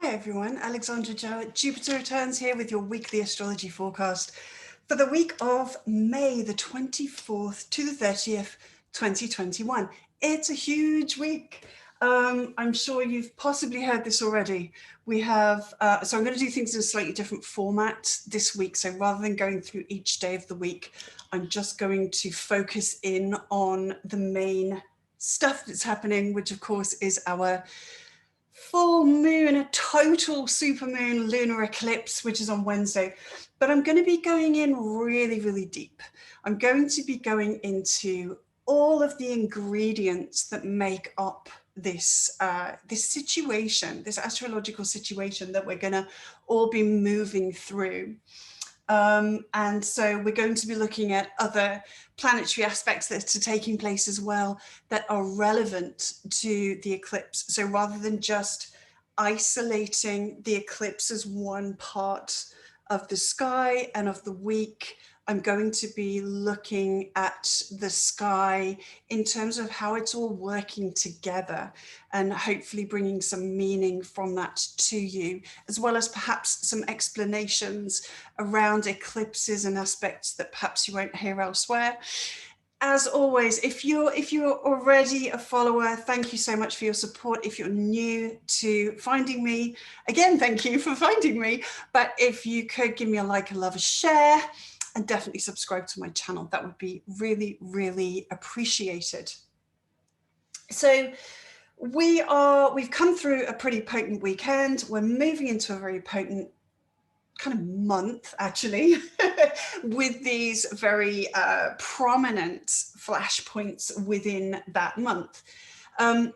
Hi everyone, Alexandra Jowett, Jupiter Returns here with your weekly astrology forecast for the week of May the 24th to the 30th, 2021. It's a huge week. I'm sure you've possibly heard this already. We have, so I'm going to do things in a slightly different format this week. So rather than going through each day of the week, I'm just going to focus in on the main stuff that's happening, which of course is our full moon, a total supermoon lunar eclipse, which is on Wednesday. But I'm going to be going in really, really deep. I'm going to be going into all of the ingredients that make up this situation, this astrological situation that we're going to all be moving through. And so we're going to be looking at other planetary aspects that are taking place as well that are relevant to the eclipse. So rather than just isolating the eclipse as one part of the sky and of the week, I'm going to be looking at the sky in terms of how it's all working together and hopefully bringing some meaning from that to you, as well as perhaps some explanations around eclipses and aspects that perhaps you won't hear elsewhere. As always, if you're already a follower, thank you so much for your support. If you're new to finding me, again, thank you for finding me. But if you could give me a like, a love, a share, and definitely subscribe to my channel, that would be really, really appreciated. So we've come through a pretty potent weekend. We're moving into a very potent kind of month, actually, with these very prominent flashpoints within that month. The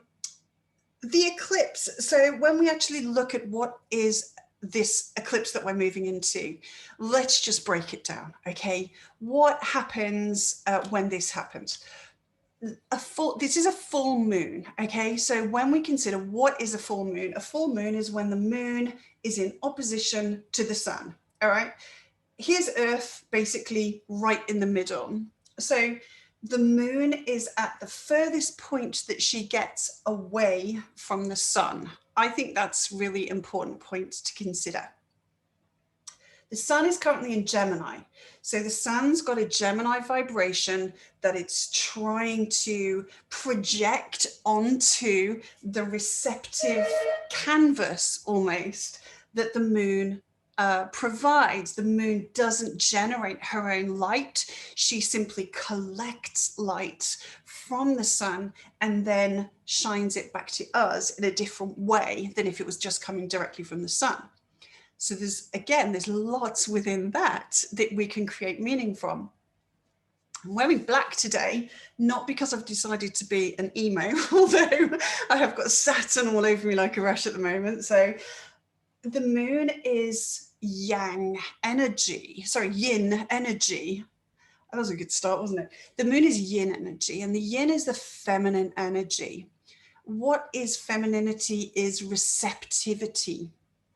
eclipse, so when we actually look at what is this eclipse that we're moving into, let's just break it down, okay? What happens when this happens? This is a full moon, okay? So when we consider what is a full moon is when the moon is in opposition to the sun, all right? Here's Earth basically right in the middle. So the moon is at the furthest point that she gets away from the sun. I think that's a really important point to consider. The sun is currently in Gemini. So the sun's got a Gemini vibration that it's trying to project onto the receptive canvas almost that the moon provides. The moon doesn't generate her own light. She simply collects light from the sun and then shines it back to us in a different way than if it was just coming directly from the sun. So there's lots within that we can create meaning from. I'm wearing black today, not because I've decided to be an emo, although I have got Saturn all over me like a rush at the moment. So the moon is yin energy. That was a good start, wasn't it? The moon is yin energy, and the yin is the feminine energy. What is femininity is receptivity.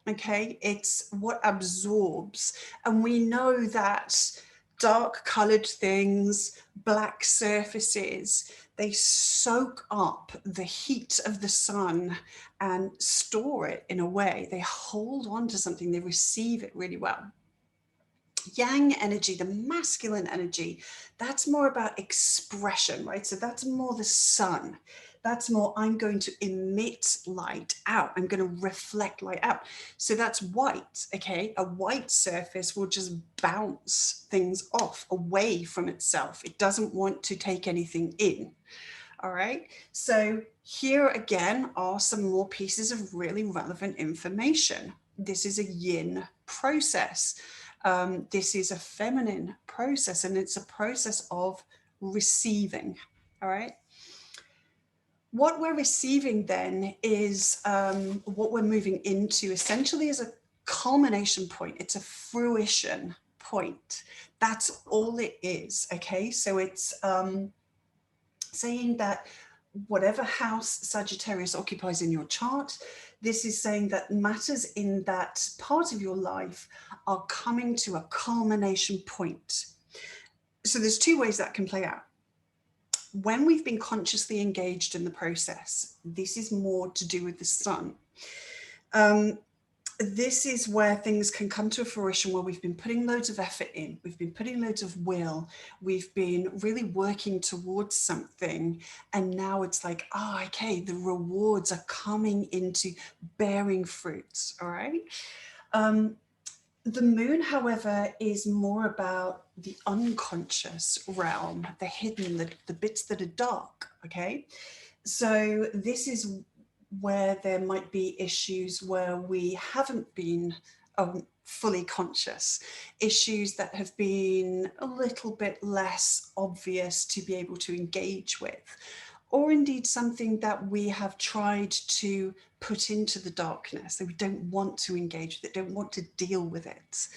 Okay, it's what absorbs. And we know that dark colored things, black surfaces, they soak up the heat of the sun and store it in a way. They hold on to something, they receive it really well. Yang energy, the masculine energy, that's more about expression, right? So that's more the sun. That's more, I'm going to emit light out. I'm going to reflect light out. So that's white, okay? A white surface will just bounce things off away from itself. It doesn't want to take anything in, all right? So here again are some more pieces of really relevant information. This is a yin process. This is a feminine process, and it's a process of receiving, all right? What we're receiving then is what we're moving into essentially is a culmination point. It's a fruition point. That's all it is, okay? So it's saying that whatever house Sagittarius occupies in your chart, this is saying that matters in that part of your life are coming to a culmination point. So there's two ways that can play out. When we've been consciously engaged in the process, this is more to do with the sun. this is where things can come to a fruition, where we've been putting loads of effort in, we've been putting loads of will, we've been really working towards something, and now it's like, oh, okay, the rewards are coming into bearing fruits. All right. The moon, however, is more about the unconscious realm, the hidden, the bits that are dark. Okay. So this is where there might be issues where we haven't been fully conscious, issues that have been a little bit less obvious to be able to engage with, or indeed something that we have tried to put into the darkness that we don't want to engage with it, don't want to deal with it.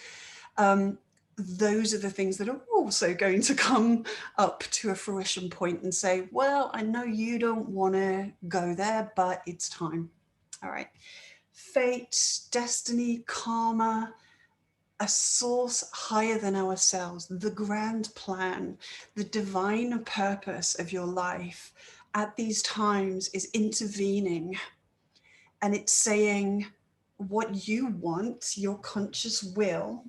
Those are the things that are also going to come up to a fruition point and say, well, I know you don't want to go there, but it's time. All right. Fate, destiny, karma, a source higher than ourselves, the grand plan, the divine purpose of your life at these times is intervening, and it's saying what you want, your conscious will,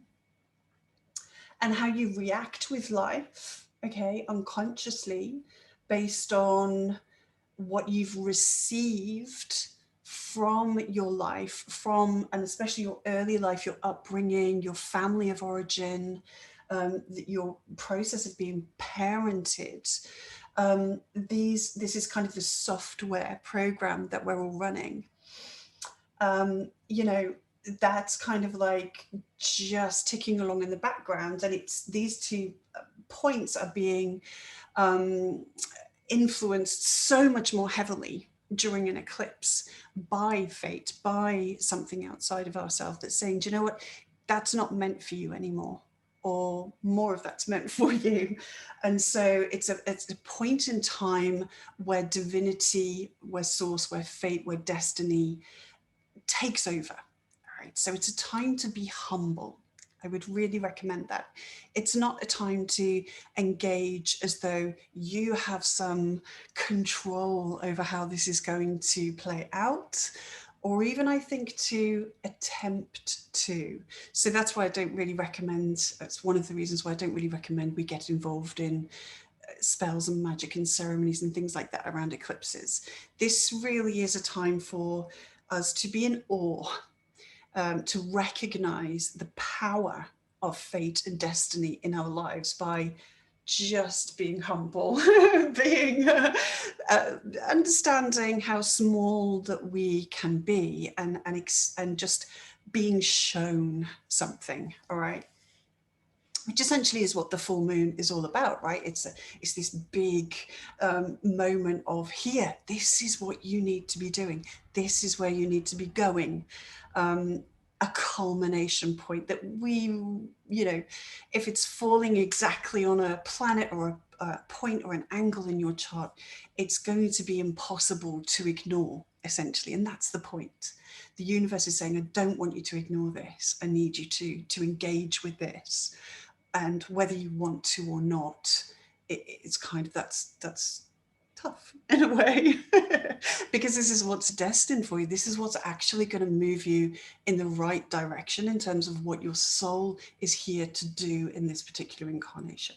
and how you react with life, okay, unconsciously, based on what you've received from your life, from, and especially your early life, your upbringing, your family of origin, your process of being parented. This is kind of the software program that we're all running. You know, that's kind of like just ticking along in the background, and it's these two points are being influenced so much more heavily during an eclipse by fate, by something outside of ourselves that's saying, do you know what, that's not meant for you anymore, or more of that's meant for you. And so it's a point in time where divinity, where source, where fate, where destiny takes over. All right. So it's a time to be humble. I would really recommend that. It's not a time to engage as though you have some control over how this is going to play out, or even, I think, to attempt to. So that's why I don't really recommend, that's one of the reasons why I don't really recommend we get involved in spells and magic and ceremonies and things like that around eclipses. This really is a time for us to be in awe, to recognize the power of fate and destiny in our lives by just being humble, being understanding how small that we can be, and just being shown something. All right. Which essentially is what the full moon is all about, right? It's this big moment of, here, this is what you need to be doing. This is where you need to be going. A culmination point that we, you know, if it's falling exactly on a planet or a point or an angle in your chart, it's going to be impossible to ignore, essentially. And that's the point. The universe is saying, I don't want you to ignore this. I need you to engage with this. And whether you want to or not, it's kind of, that's tough in a way, because this is what's destined for you. This is what's actually going to move you in the right direction in terms of what your soul is here to do in this particular incarnation.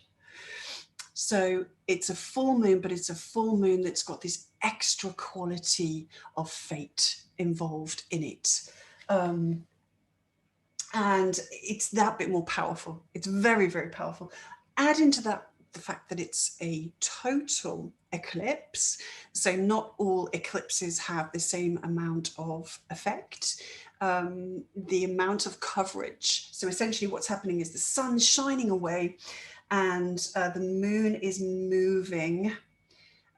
So it's a full moon, but it's a full moon that's got this extra quality of fate involved in it. And it's that bit more powerful. It's very, very powerful. Add into that the fact that it's a total eclipse. So not all eclipses have the same amount of effect. The amount of coverage. So essentially what's happening is the sun's shining away, and the moon is moving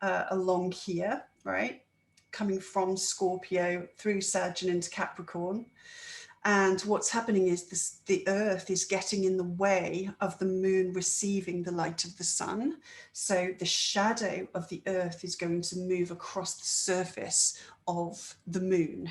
along here, right? Coming from Scorpio through Sag and into Capricorn. And what's happening is the earth is getting in the way of the moon receiving the light of the sun. So the shadow of the earth is going to move across the surface of the moon.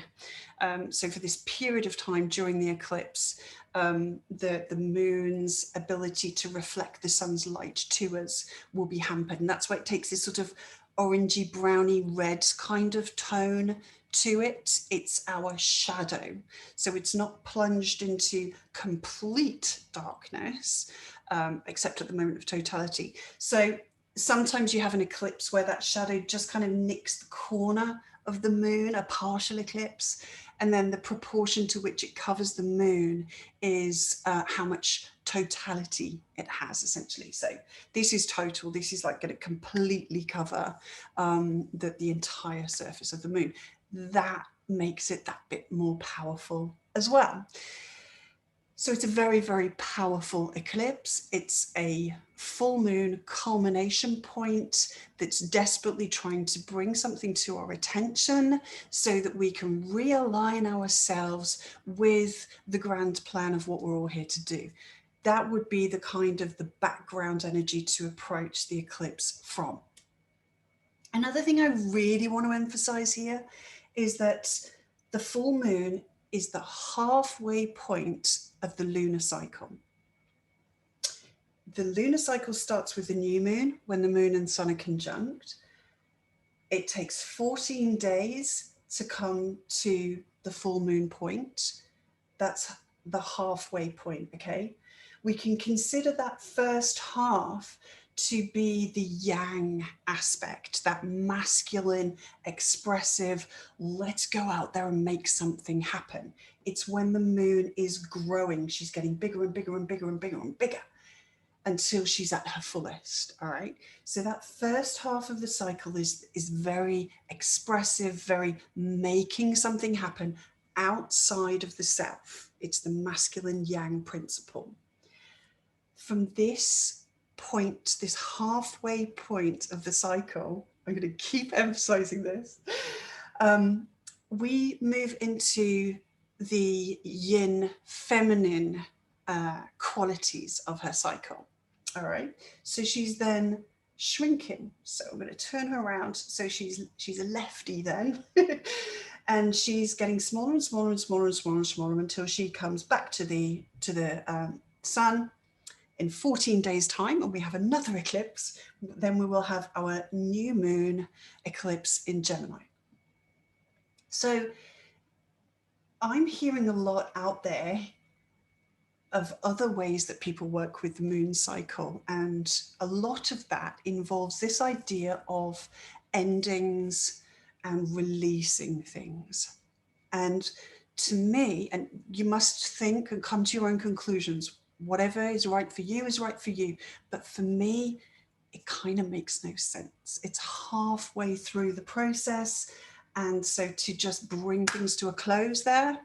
So for this period of time during the eclipse, the moon's ability to reflect the sun's light to us will be hampered. And that's why it takes this sort of orangey, browny, red kind of tone to it. It's our shadow. So it's not plunged into complete darkness, except at the moment of totality. So sometimes you have an eclipse where that shadow just kind of nicks the corner of the moon, a partial eclipse, and then the proportion to which it covers the moon is how much totality it has, essentially. So this is total. This is like going to completely cover the entire surface of the moon. That makes it that bit more powerful as well. So it's a very, very powerful eclipse. It's a full moon culmination point that's desperately trying to bring something to our attention so that we can realign ourselves with the grand plan of what we're all here to do. That would be the kind of the background energy to approach the eclipse from. Another thing I really want to emphasize here is that the full moon is the halfway point of the lunar cycle. The lunar cycle starts with the new moon when the moon and sun are conjunct. It takes 14 days to come to the full moon point. That's the halfway point, okay? We can consider that first half to be the yang aspect, that masculine, expressive, let's go out there and make something happen. It's when the moon is growing. She's getting bigger and bigger and bigger and bigger and bigger until she's at her fullest, all right? So that first half of the cycle is very expressive, very making something happen outside of the self. It's the masculine yang principle. From this point, this halfway point of the cycle, I'm going to keep emphasizing this, we move into the yin feminine qualities of her cycle. All right, so she's then shrinking. So I'm going to turn her around. So she's a lefty then, and she's getting smaller and smaller and smaller and smaller and smaller until she comes back to the sun in 14 days' time, and we have another eclipse. Then we will have our new moon eclipse in Gemini. So I'm hearing a lot out there of other ways that people work with the moon cycle. And a lot of that involves this idea of endings and releasing things. And to me, and you must think and come to your own conclusions, whatever is right for you is right for you. But for me, it kind of makes no sense. It's halfway through the process. And so to just bring things to a close there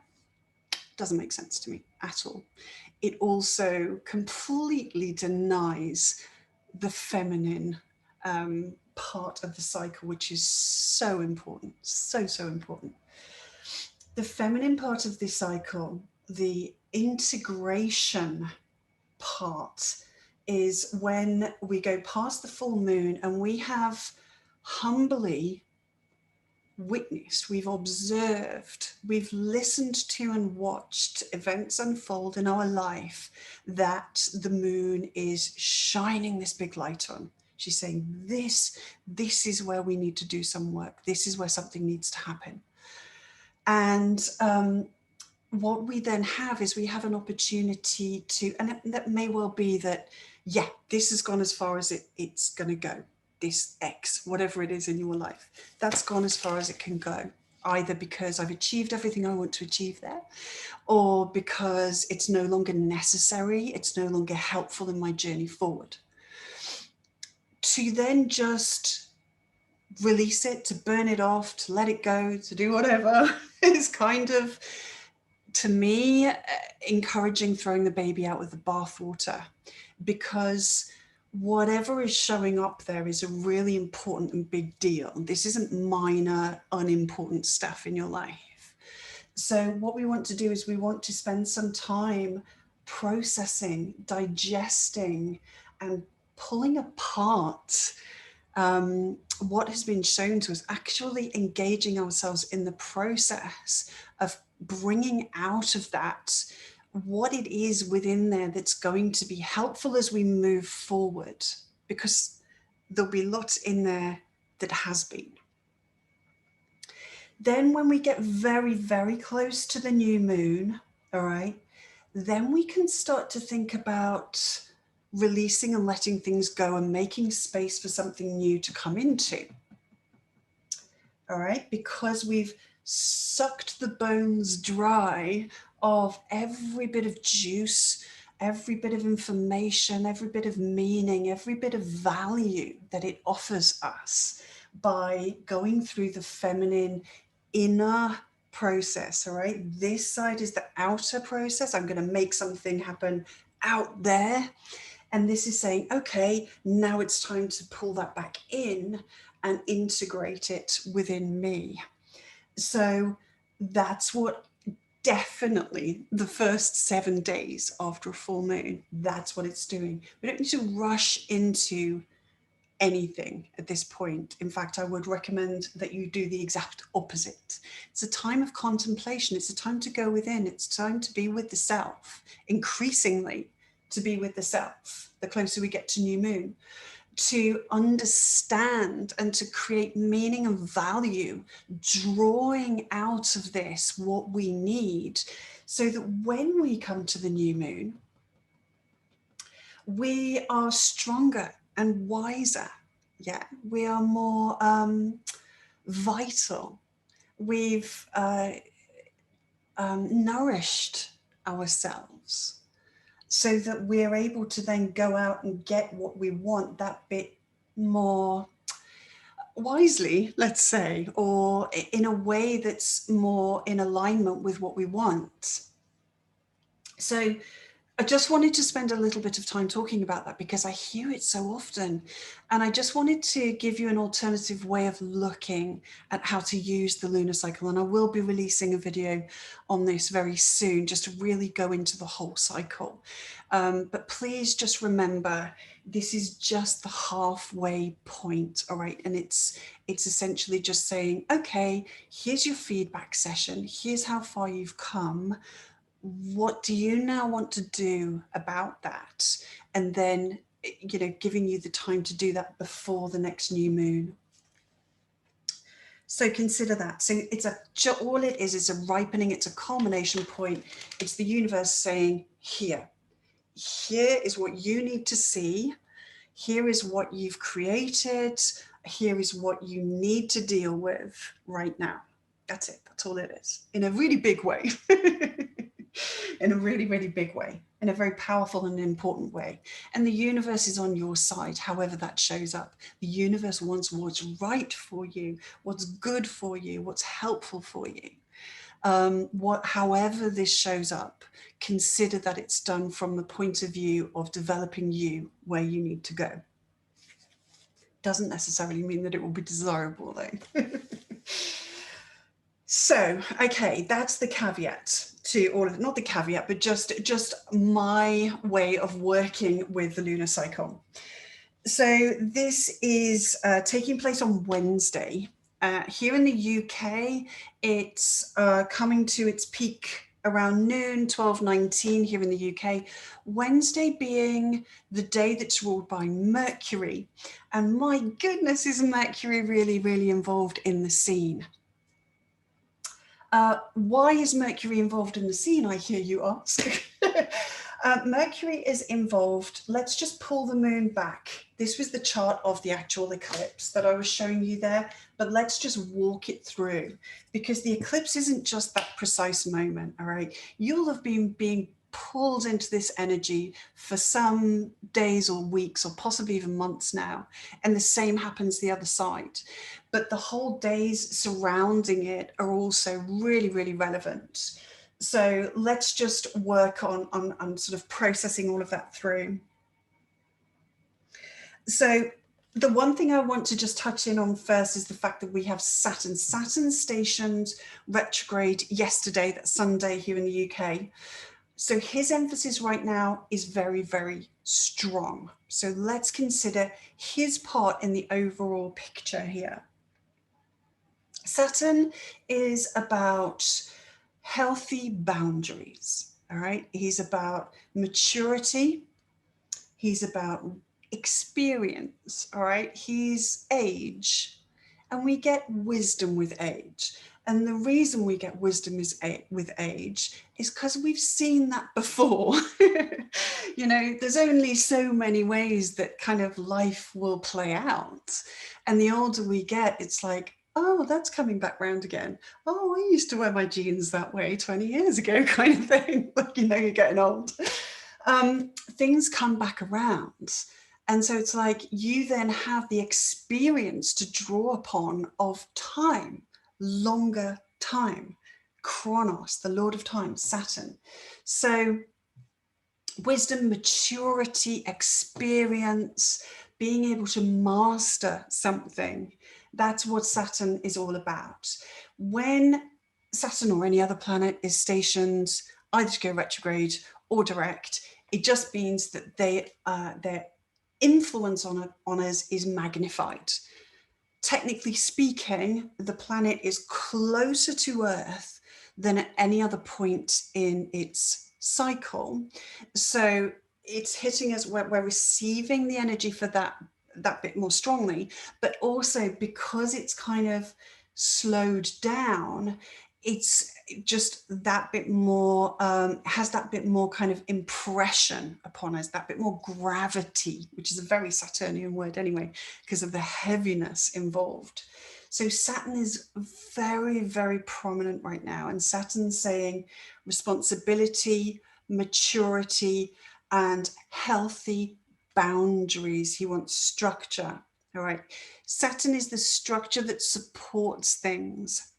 doesn't make sense to me at all. It also completely denies the feminine part of the cycle, which is so important, so important. The feminine part of this cycle, the integration part, is when we go past the full moon and we have humbly witnessed, we've observed, we've listened to and watched events unfold in our life that the moon is shining this big light on. She's saying, this is where we need to do some work. This is where something needs to happen. And what we then have is we have an opportunity to, and that may well be that, yeah, this has gone as far as it's going to go. This X, whatever it is in your life, that's gone as far as it can go, either because I've achieved everything I want to achieve there, or because it's no longer necessary, it's no longer helpful in my journey forward. To then just release it, to burn it off, to let it go, to do whatever, is kind of, to me, encouraging throwing the baby out with the bathwater, because whatever is showing up there is a really important and big deal. This isn't minor, unimportant stuff in your life. So what we want to do is we want to spend some time processing, digesting, and pulling apart what has been shown to us, actually engaging ourselves in the process of bringing out of that what it is within there that's going to be helpful as we move forward, because there'll be lots in there that has been. Then when we get very, very close to the new moon, all right, then we can start to think about releasing and letting things go and making space for something new to come into. All right, because we've sucked the bones dry of every bit of juice, every bit of information, every bit of meaning, every bit of value that it offers us by going through the feminine inner process. All right, this side is the outer process. I'm going to make something happen out there. And this is saying, okay, now it's time to pull that back in and integrate it within me. So that's what definitely the first 7 days after a full moon, that's what it's doing. We don't need to rush into anything at this point. In fact, I would recommend that you do the exact opposite. It's a time of contemplation. It's a time to go within. It's time to be with the self, increasingly to be with the self, the closer we get to new moon, to understand and to create meaning and value, drawing out of this what we need, so that when we come to the new moon, we are stronger and wiser. Yeah, we are more vital. We've nourished ourselves so that we're able to then go out and get what we want that bit more wisely, let's say, or in a way that's more in alignment with what we want. So I just wanted to spend a little bit of time talking about that because I hear it so often. And I just wanted to give you an alternative way of looking at how to use the lunar cycle. And I will be releasing a video on this very soon, just to really go into the whole cycle. But please just remember, this is just the halfway point, all right? And it's essentially just saying, okay, here's your feedback session. Here's how far you've come. What do you now want to do about that? And then, giving you the time to do that before the next new moon. So consider that. So all it is a ripening. It's a culmination point. It's the universe saying, here is what you need to see. Here is what you've created. Here is what you need to deal with right now. That's it. That's all it is, in a really big way. In a really, really big way, in a very powerful and important way. And the universe is on your side, however that shows up. The universe wants what's right for you, what's good for you, what's helpful for you. However this shows up, consider that it's done from the point of view of developing you where you need to go. Doesn't necessarily mean that it will be desirable, though. So, okay, that's the caveat to all of it. Not the caveat, but just my way of working with the lunar cycle. So this is taking place on Wednesday. Here in the UK, it's coming to its peak around noon, 12:19 here in the UK. Wednesday being the day that's ruled by Mercury. And my goodness, is Mercury really, really involved in the scene? Why is Mercury involved in the scene, I hear you ask? Mercury is involved. Let's just pull the moon back. This was the chart of the actual eclipse that I was showing you there, but let's just walk it through, because the eclipse isn't just that precise moment, all right? You'll have been being pulled into this energy for some days or weeks or possibly even months now, and the same happens the other side. But the whole days surrounding it are also really, really relevant. So let's just work on sort of processing all of that through. So the one thing I want to just touch in on first is the fact that we have Saturn. Saturn stationed retrograde yesterday, that's Sunday here in the UK. So his emphasis right now is very, very strong. So let's consider his part in the overall picture here. Saturn is about healthy boundaries, all right? He's about maturity. He's about experience, all right? He's age. and we get wisdom with age. And the reason we get wisdom with age is because we've seen that before. You know, there's only so many ways that kind of life will play out. And the older we get, it's like, oh, that's coming back round again. Oh, I used to wear my jeans that way 20 years ago, kind of thing. Like, you know, you're getting old. Things come back around. And so it's like you then have the experience to draw upon of time, longer time, Chronos, the Lord of Time, Saturn. So wisdom, maturity, experience, being able to master something, that's what Saturn is all about. When Saturn or any other planet is stationed either to go retrograde or direct, it just means that their influence on us is magnified. Technically speaking, the planet is closer to Earth than at any other point in its cycle. So it's hitting us, we're receiving the energy for that bit more strongly, but also because it's kind of slowed down, it's just that bit more, has that bit more kind of impression upon us, that bit more gravity, which is a very Saturnian word anyway, because of the heaviness involved. So Saturn is very, very prominent right now. And Saturn's saying responsibility, maturity, and healthy boundaries. He wants structure. All right. Saturn is the structure that supports things.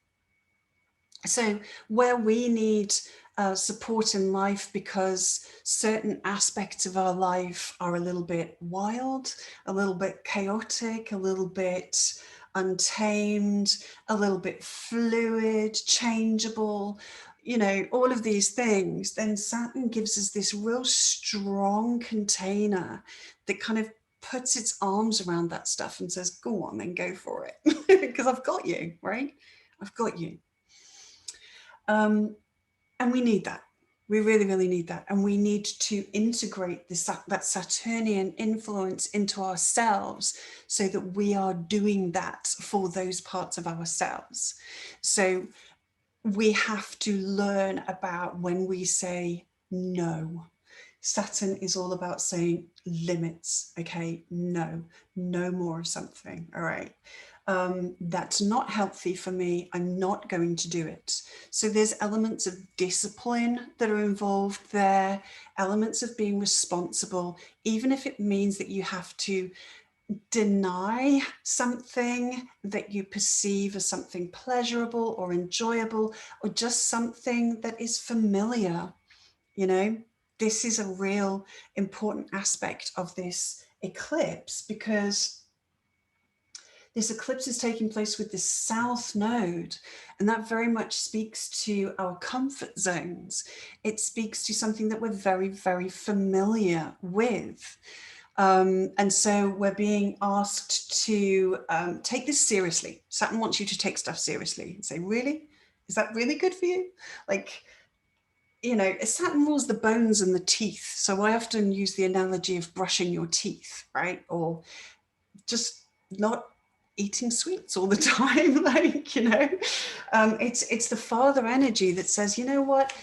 So where we need support in life because certain aspects of our life are a little bit wild, a little bit chaotic, a little bit untamed, a little bit fluid, changeable, you know, all of these things, then Saturn gives us this real strong container that kind of puts its arms around that stuff and says, go on, then go for it. Because I've got you, right? I've got you. And we need that. We really, really need that. And we need to integrate that Saturnian influence into ourselves so that we are doing that for those parts of ourselves. So we have to learn about when we say no. Saturn is all about saying limits. Okay, no more of something. All right. That's not healthy for me. I'm not going to do it. So there's elements of discipline that are involved there, elements of being responsible, even if it means that you have to deny something that you perceive as something pleasurable or enjoyable, or just something that is familiar. You know, this is a real important aspect of this eclipse, because this eclipse is taking place with this south node, and that very much speaks to our comfort zones. It speaks to something that we're very, very familiar with. And so we're being asked to take this seriously. Saturn wants you to take stuff seriously and say, really? Is that really good for you? Like, you know, Saturn rules the bones and the teeth. So I often use the analogy of brushing your teeth, right? Or just not eating sweets all the time. Like, you know, it's the father energy that says, you know what?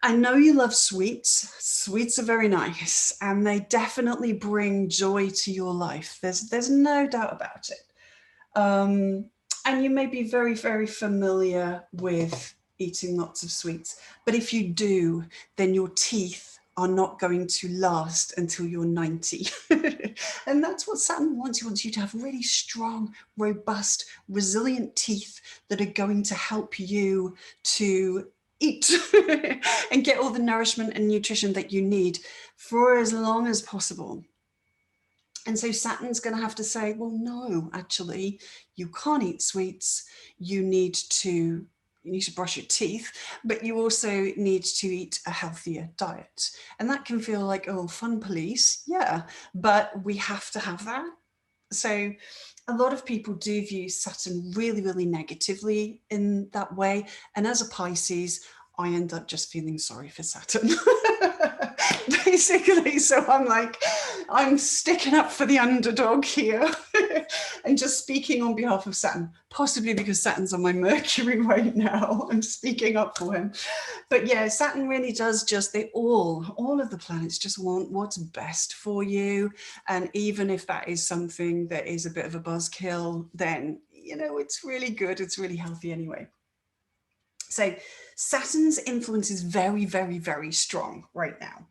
I know you love sweets. Sweets are very nice, and they definitely bring joy to your life. There's no doubt about it. And you may be very, very familiar with eating lots of sweets, but if you do, then your teeth are not going to last until you're 90. And that's what Saturn wants. He wants you to have really strong, robust, resilient teeth that are going to help you to eat and get all the nourishment and nutrition that you need for as long as possible. And so Saturn's going to have to say, well, no, actually, you can't eat sweets. You need to brush your teeth, but you also need to eat a healthier diet. And that can feel like, oh, fun police. Yeah, but we have to have that. So a lot of people do view Saturn really, really negatively in that way. And as a Pisces, I end up just feeling sorry for Saturn. basically. So I'm like, I'm sticking up for the underdog here and just speaking on behalf of Saturn, possibly because Saturn's on my Mercury right now. I'm speaking up for him. But yeah, Saturn really does just, all of the planets just want what's best for you. And even if that is something that is a bit of a buzzkill, then, you know, it's really good. It's really healthy anyway. So Saturn's influence is very, very, very strong right now.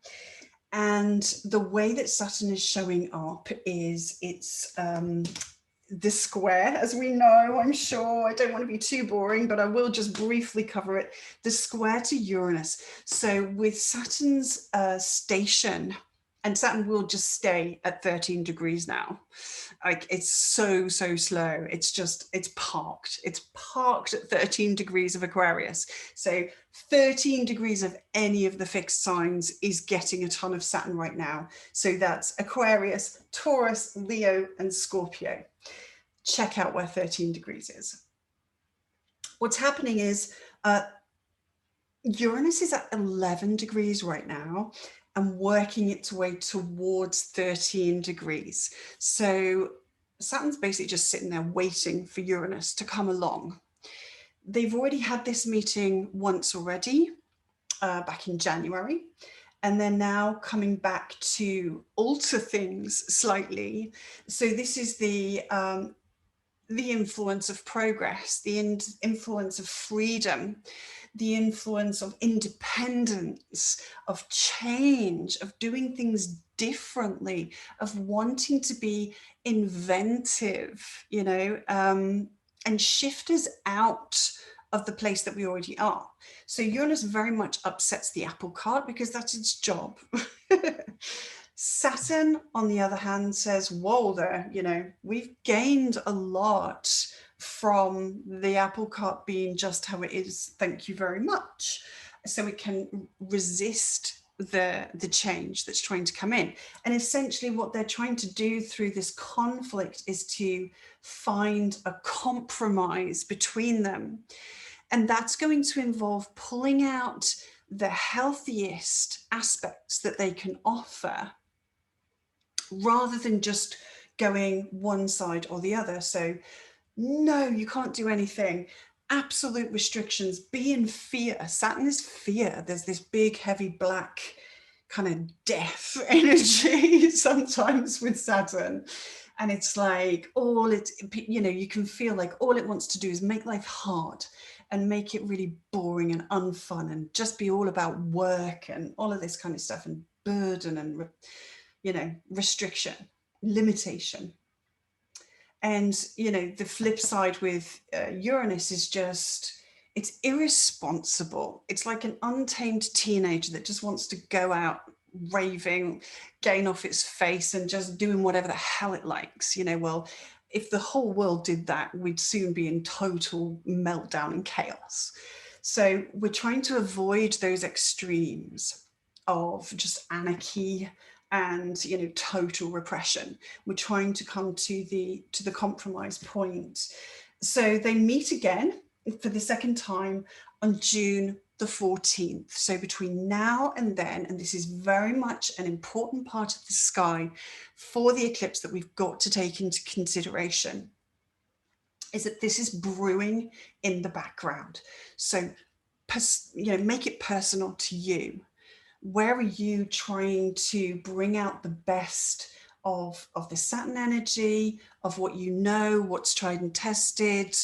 And the way that Saturn is showing up is it's the square, as we know, I'm sure. I don't want to be too boring, but I will just briefly cover it. The square to Uranus. So with Saturn's station, and Saturn will just stay at 13 degrees now. Like, it's so slow. It's parked. It's parked at 13 degrees of Aquarius. So 13 degrees of any of the fixed signs is getting a ton of Saturn right now. So that's Aquarius, Taurus, Leo, and Scorpio. Check out where 13 degrees is. What's happening is Uranus is at 11 degrees right now and working its way towards 13 degrees. So Saturn's basically just sitting there waiting for Uranus to come along. They've already had this meeting once already, back in January, and they're now coming back to alter things slightly. So this is the influence of progress, the influence of freedom, the influence of independence, of change, of doing things differently, of wanting to be inventive, you know, and shift us out of the place that we already are. So Uranus very much upsets the apple cart because that's its job. Saturn, on the other hand, says, whoa there, you know, we've gained a lot from the apple cart being just how it is. Thank you very much. So it can resist the change that's trying to come in. And essentially what they're trying to do through this conflict is to find a compromise between them. And that's going to involve pulling out the healthiest aspects that they can offer, rather than just going one side or the other. So no, you can't do anything. Absolute restrictions. Be in fear. Saturn is fear. There's this big, heavy, black kind of death energy sometimes with Saturn. And it's like you know, you can feel like all it wants to do is make life hard and make it really boring and unfun and just be all about work and all of this kind of stuff and burden and, you know, restriction, limitation. And, you know, the flip side with Uranus is just, it's irresponsible. It's like an untamed teenager that just wants to go out raving, getting off its face and just doing whatever the hell it likes. You know, well, if the whole world did that, we'd soon be in total meltdown and chaos. So we're trying to avoid those extremes of just anarchy and, you know, total repression. We're trying to come to the compromise point. So they meet again for the second time on June the 14th. So between now and then, and this is very much an important part of the sky for the eclipse that we've got to take into consideration, is that this is brewing in the background. So, you know, make it personal to you. Where are you trying to bring out the best of the Saturn energy, of what you know, what's tried and tested,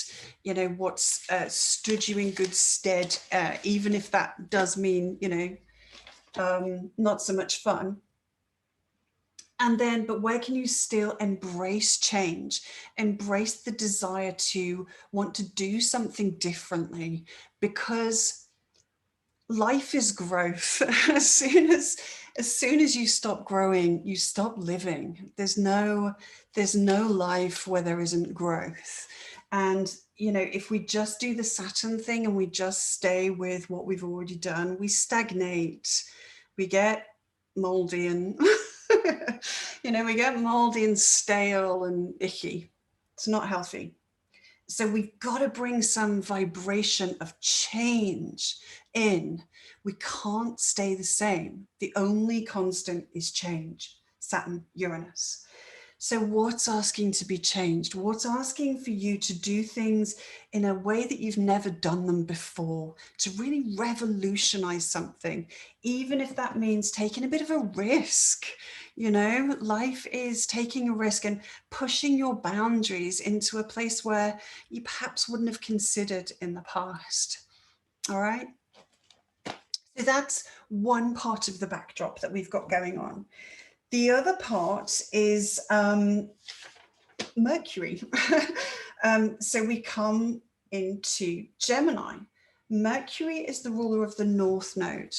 you know, what's stood you in good stead, even if that does mean, you know, not so much fun. And then, but where can you still embrace change, embrace the desire to want to do something differently? Because life is growth. As soon as you stop growing, you stop living. There's no life where there isn't growth. And, you know, if we just do the Saturn thing and we just stay with what we've already done, we stagnate, we get moldy and, you know, we get moldy and stale and icky. It's not healthy. So we've got to bring some vibration of change in. We can't stay the same. The only constant is change. Saturn, Uranus. So what's asking to be changed? What's asking for you to do things in a way that you've never done them before, to really revolutionize something, even if that means taking a bit of a risk. You know, life is taking a risk and pushing your boundaries into a place where you perhaps wouldn't have considered in the past. All right. So that's one part of the backdrop that we've got going on. The other part is Mercury. So we come into Gemini. Mercury is the ruler of the North Node.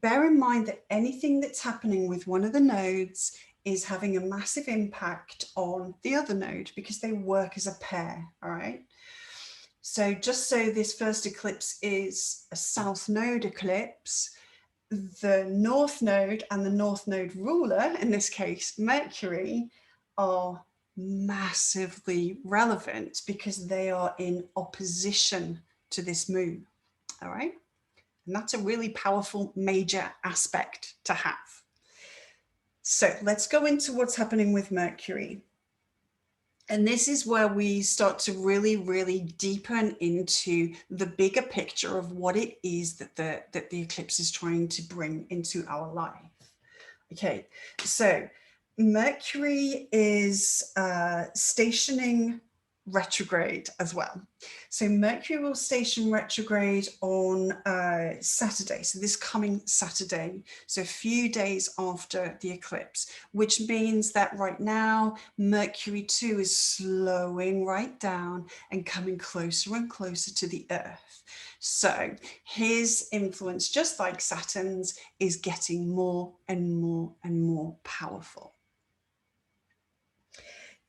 Bear in mind that anything that's happening with one of the nodes is having a massive impact on the other node because they work as a pair, all right? So just so this first eclipse is a South Node eclipse, the North Node and the North Node ruler, in this case, Mercury, are massively relevant because they are in opposition to this moon, all right? And that's a really powerful major aspect to have. So let's go into what's happening with Mercury. And this is where we start to really, really deepen into the bigger picture of what it is that the eclipse is trying to bring into our life. Okay, so Mercury is stationing retrograde as well. So Mercury will station retrograde on Saturday, so this coming Saturday, so a few days after the eclipse, which means that right now Mercury too is slowing right down and coming closer and closer to the Earth. So his influence, just like Saturn's, is getting more and more and more powerful.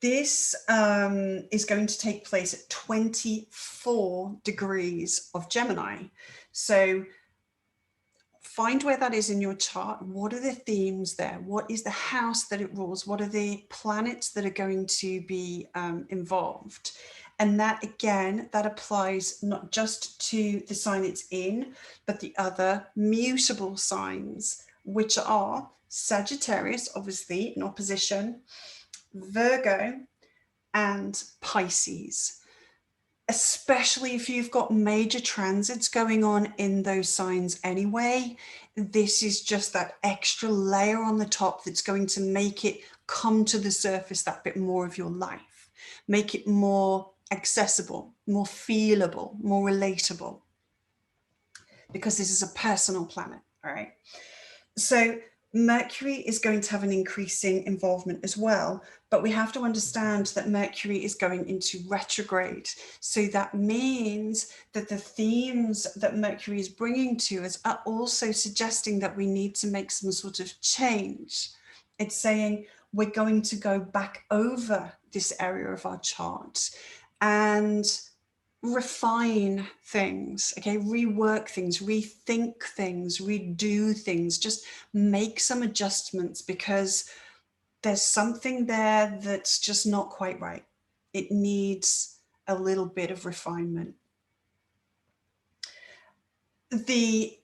This is going to take place at 24 degrees of Gemini. So find where that is in your chart. What are the themes there? What is the house that it rules? What are the planets that are going to be involved? And that, again, that applies not just to the sign it's in, but the other mutable signs, which are Sagittarius, obviously, in opposition, Virgo, and Pisces. Especially if you've got major transits going on in those signs anyway, this is just that extra layer on the top that's going to make it come to the surface that bit more of your life, make it more accessible, more feelable, more relatable, because this is a personal planet, all right? So Mercury is going to have an increasing involvement as well, but we have to understand that Mercury is going into retrograde. So that means that the themes that Mercury is bringing to us are also suggesting that we need to make some sort of change. It's saying we're going to go back over this area of our chart and refine things, okay, rework things, rethink things, redo things, just make some adjustments because there's something there that's just not quite right. It needs a little bit of refinement. The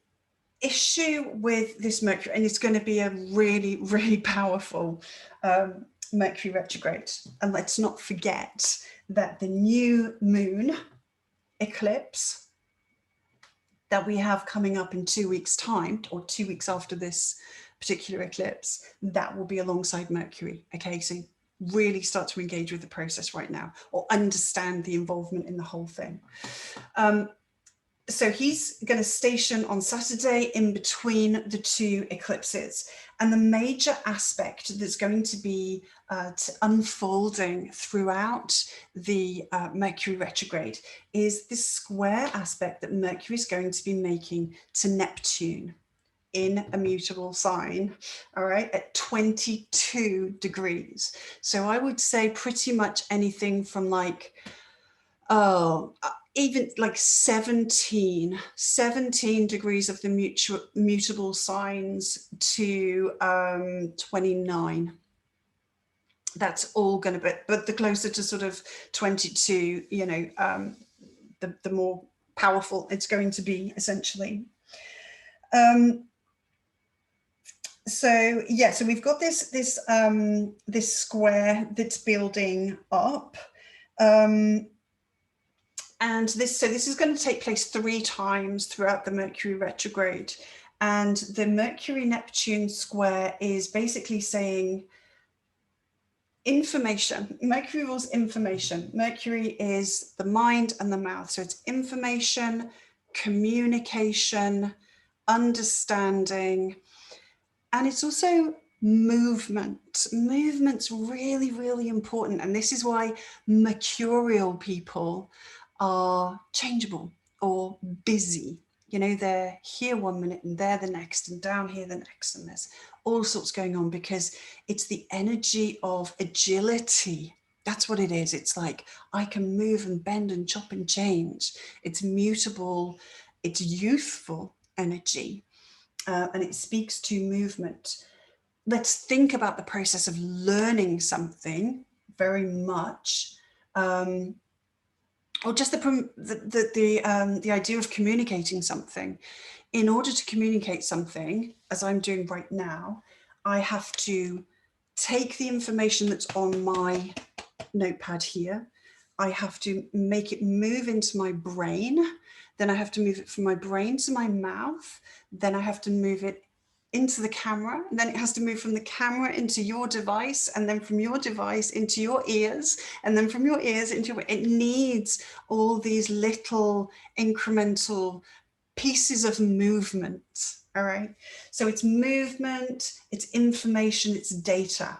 issue with this Mercury, and it's going to be a really, really powerful Mercury retrograde, and let's not forget that the new moon eclipse that we have coming up in 2 weeks' time, or 2 weeks after this particular eclipse, that will be alongside Mercury. Okay, so really start to engage with the process right now, or understand the involvement in the whole thing. So he's going to station on Saturday in between the two eclipses. And the major aspect that's going to be unfolding throughout the Mercury retrograde is this square aspect that Mercury is going to be making to Neptune in a mutable sign, all right, at 22 degrees. So I would say pretty much anything from like, even like 17 degrees of the mutable signs to 29. That's all going to be, but the closer to sort of 22, you know, the more powerful it's going to be, essentially. So yeah, so we've got this square that's building up, and this is going to take place 3 times throughout the Mercury retrograde, and the Mercury Neptune square is basically saying information. Mercury rules information. Mercury is the mind and the mouth, so it's information, communication, understanding. And it's also movement. Movement's really, really important. And this is why mercurial people are changeable or busy. You know, they're here one minute and there the next, and down here the next, and there's all sorts going on, because it's the energy of agility. That's what it is. It's like, I can move and bend and chop and change. It's mutable. It's youthful energy. And it speaks to movement. Let's think about the process of learning something very much, or just the idea of communicating something. In order to communicate something, as I'm doing right now, I have to take the information that's on my notepad here. I have to make it move into my brain. Then I have to move it from my brain to my mouth. Then I have to move it into the camera, and then it has to move from the camera into your device, and then from your device into your ears, and then from your ears into your, it needs all these little incremental pieces of movement. All right. So it's movement, it's information, it's data,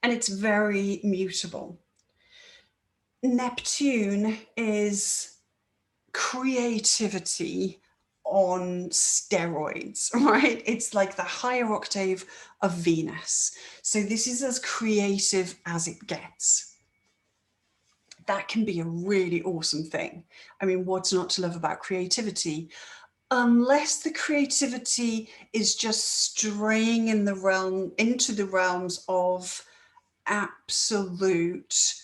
and it's very mutable. Neptune is creativity on steroids, right? It's like the higher octave of Venus. So this is as creative as it gets. That can be a really awesome thing. I mean, what's not to love about creativity? Unless the creativity is just straying in the realm, into the realms of absolute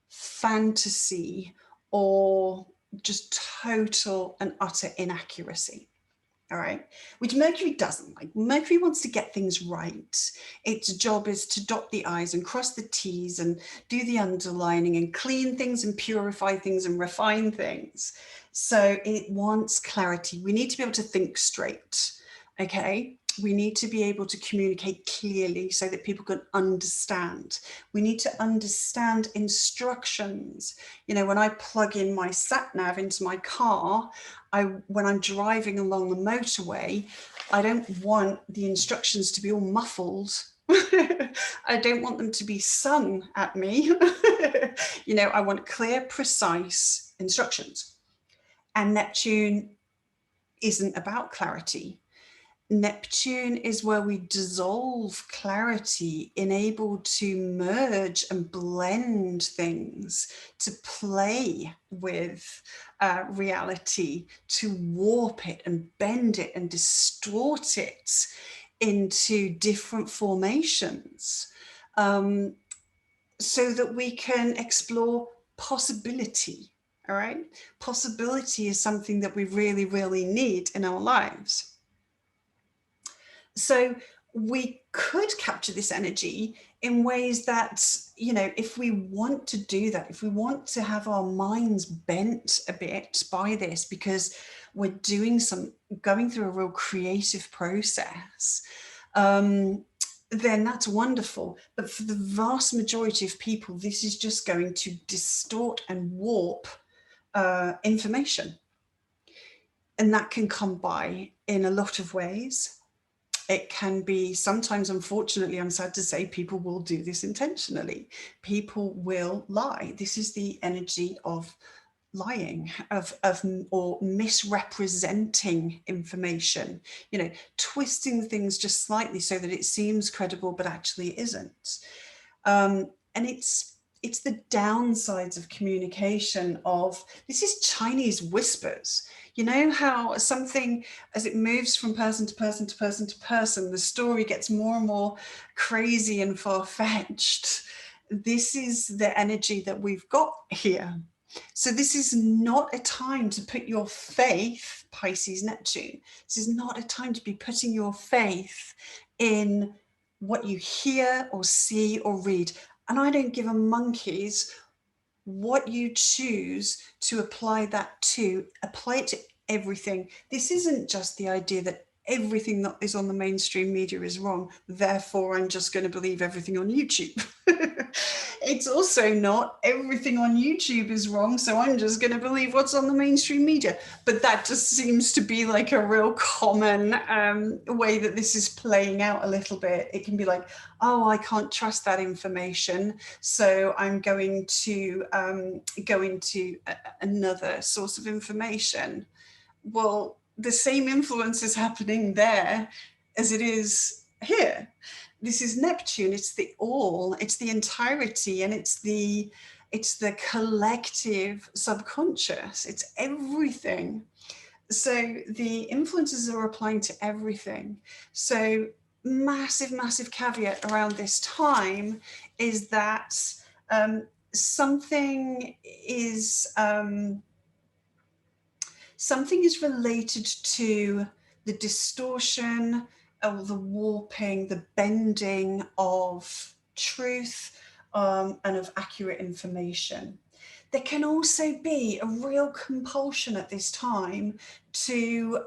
fantasy or just total and utter inaccuracy. All right, which Mercury doesn't like. Mercury wants to get things right. Its job is to dot the I's and cross the T's and do the underlining and clean things and purify things and refine things. So it wants clarity. We need to be able to think straight, okay? We need to be able to communicate clearly so that people can understand. We need to understand instructions. You know, when I plug in my sat nav into my car, when I'm driving along the motorway, I don't want the instructions to be all muffled. I don't want them to be sung at me. You know, I want clear, precise instructions. And Neptune isn't about clarity. Neptune is where we dissolve clarity, enabled to merge and blend things, to play with reality, to warp it and bend it and distort it into different formations, so that we can explore possibility. All right. Possibility is something that we really, really need in our lives. So we could capture this energy in ways that, you know, if we want to do that, if we want to have our minds bent a bit by this, because we're going through a real creative process, then that's wonderful. But for the vast majority of people, this is just going to distort and warp information. And that can come by in a lot of ways. It can be sometimes, unfortunately, I'm sad to say, people will do this intentionally. People will lie. This is the energy of lying, or misrepresenting information, you know, twisting things just slightly so that it seems credible, but actually isn't. And it's it's the downsides of communication. Of this is Chinese whispers. You know how something, as it moves from person to person to person to person, the story gets more and more crazy and far-fetched. This is the energy that we've got here. So this is not a time to put your faith, Pisces Neptune. This is not a time to be putting your faith in what you hear or see or read. And I don't give a monkey's what you choose to apply that to. Apply it to everything. This isn't just the idea that everything that is on the mainstream media is wrong, therefore I'm just going to believe everything on YouTube. It's also not everything on YouTube is wrong, so I'm just going to believe what's on the mainstream media. But that just seems to be like a real common way that this is playing out a little bit. It can be like, oh, I can't trust that information, so I'm going to go into another source of information. Well, the same influence is happening there as it is here. This is Neptune. It's the all, it's the entirety, and it's the collective subconscious. It's everything. So the influences are applying to everything. So massive caveat around this time is that something is related to the distortion or the warping, the bending of truth and of accurate information. There can also be a real compulsion at this time to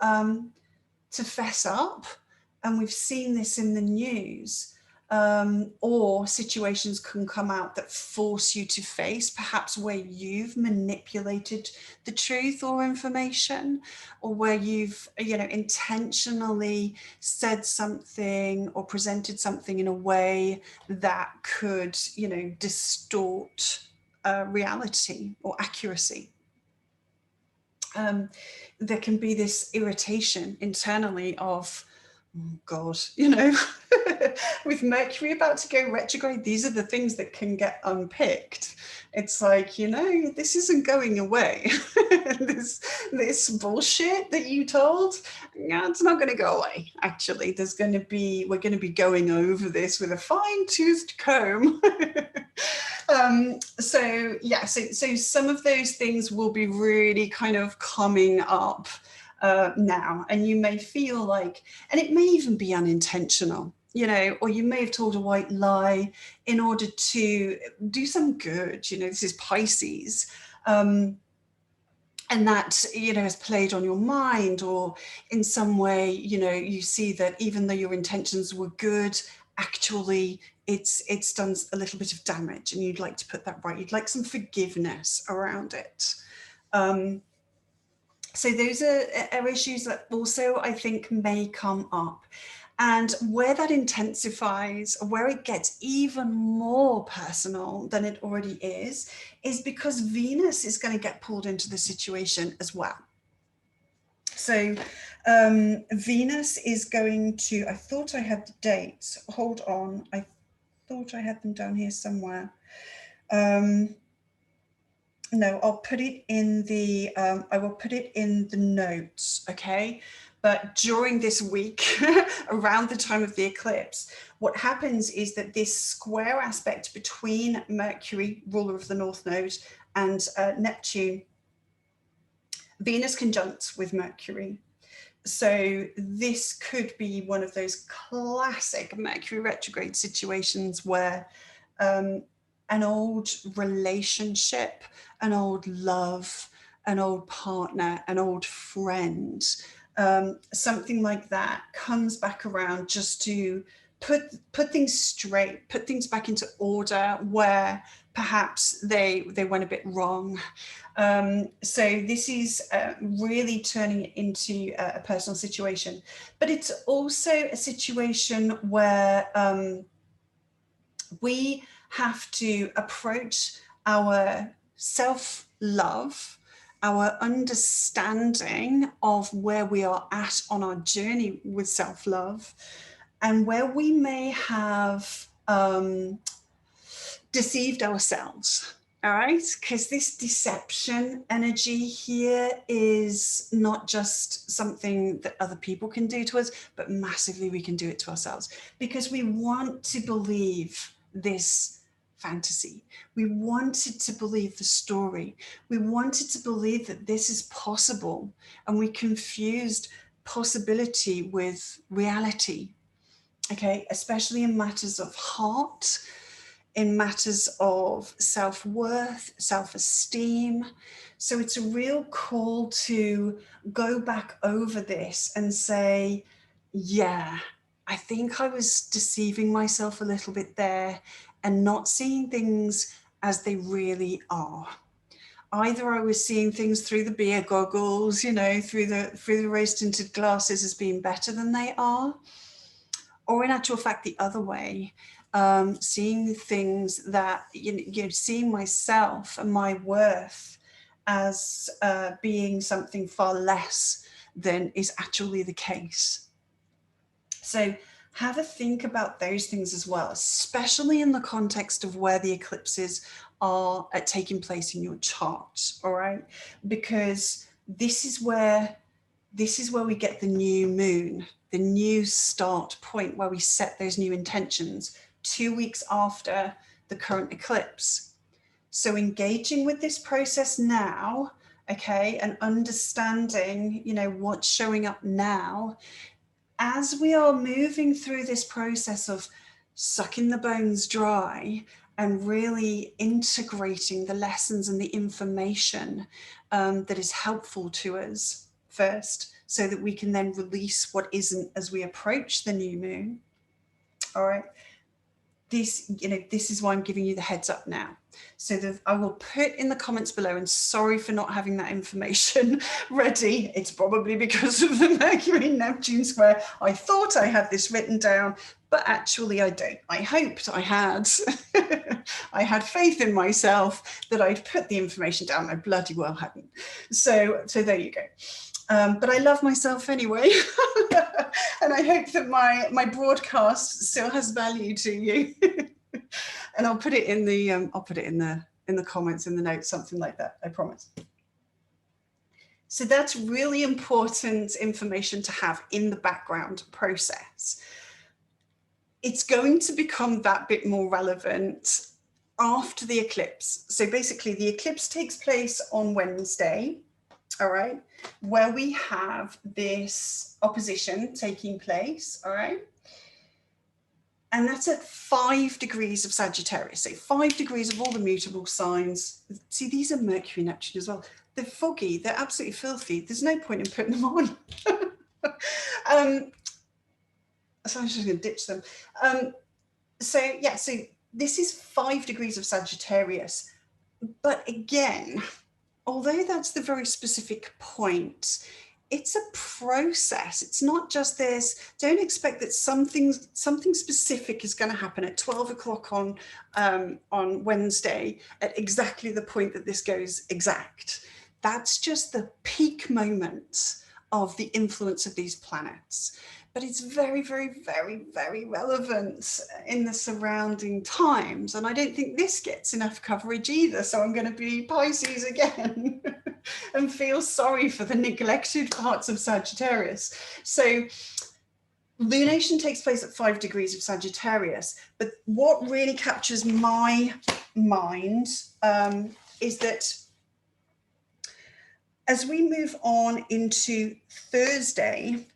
fess up, and we've seen this in the news. Or situations can come out that force you to face, perhaps where you've manipulated the truth or information, or where you've, intentionally said something or presented something in a way that could, distort reality or accuracy. There can be this irritation internally of, oh God, with Mercury about to go retrograde, these are the things that can get unpicked. It's like, this isn't going away. this bullshit that you told, it's not going to go away. Actually, we're going to be going over this with a fine-toothed comb. So some of those things will be really kind of coming up now, and you may feel like, and it may even be unintentional, or you may have told a white lie in order to do some good. This is Pisces. And that, has played on your mind, or in some way, you see that even though your intentions were good, actually it's done a little bit of damage, and you'd like to put that right. You'd like some forgiveness around it. So those are issues that also I think may come up. And where that intensifies, where it gets even more personal than it already is because Venus is going to get pulled into the situation as well. So Venus is going to, I thought I had the dates. Hold on. I thought I had them down here somewhere. No, I'll put it in the, I will put it in the notes, okay? But during this week, around the time of the eclipse, what happens is that this square aspect between Mercury, ruler of the North Node, and Neptune, Venus conjuncts with Mercury. So this could be one of those classic Mercury retrograde situations where an old relationship, an old love, an old partner, an old friend, something like that comes back around just to put things straight, put things back into order where perhaps they went a bit wrong. So this is really turning it into a personal situation. But it's also a situation where we have to approach our self-love, our understanding of where we are at on our journey with self-love, and where we may have deceived ourselves. All right, because this deception energy here is not just something that other people can do to us, but massively we can do it to ourselves, because we want to believe this fantasy. We wanted to believe the story. We wanted to believe that this is possible, and we confused possibility with reality. Okay, especially in matters of heart, in matters of self-worth, self-esteem. So it's a real call to go back over this and say, yeah, I think I was deceiving myself a little bit there and not seeing things as they really are. Either I was seeing things through the beer goggles, you know, through the rose-tinted glasses as being better than they are, or in actual fact the other way, seeing things that, you know, seeing myself and my worth as being something far less than is actually the case. So have a think about those things as well, especially in the context of where the eclipses are taking place in your chart, all right? Because this is where we get the new moon, the new start point where we set those new intentions 2 weeks after the current eclipse. So engaging with this process now, okay, and understanding, you know, what's showing up now as we are moving through this process of sucking the bones dry and really integrating the lessons and the information that is helpful to us first, so that we can then release what isn't as we approach the new moon. All right. This is why I'm giving you the heads up now. So that I will put in the comments below, and sorry for not having that information ready. It's probably because of the Mercury Neptune square. I thought I had this written down, but actually I don't. I hoped I had. I had faith in myself that I'd put the information down. I bloody well hadn't. So there you go. But I love myself anyway. And I hope that my broadcast still has value to you. And I'll put it in the comments, in the notes, something like that, I promise. So that's really important information to have in the background process. It's going to become that bit more relevant after the eclipse. So basically the eclipse takes place on Wednesday, all right, where we have this opposition taking place, all right? And that's at 5 degrees of Sagittarius. So 5 degrees of all the mutable signs. See, these are Mercury Neptune as well. They're foggy, they're absolutely filthy. There's no point in putting them on. So I'm just gonna ditch them. So this is 5 degrees of Sagittarius. But again, although that's the very specific point, it's a process. It's not just this. Don't expect that something specific is going to happen at 12 o'clock on Wednesday at exactly the point that this goes exact. That's just the peak moment of the influence of these planets. But it's very, very, very, very relevant in the surrounding times. And I don't think this gets enough coverage either. So I'm going to be Pisces again and feel sorry for the neglected parts of Sagittarius. So lunation takes place at 5 degrees of Sagittarius. But what really captures my mind is that as we move on into Thursday,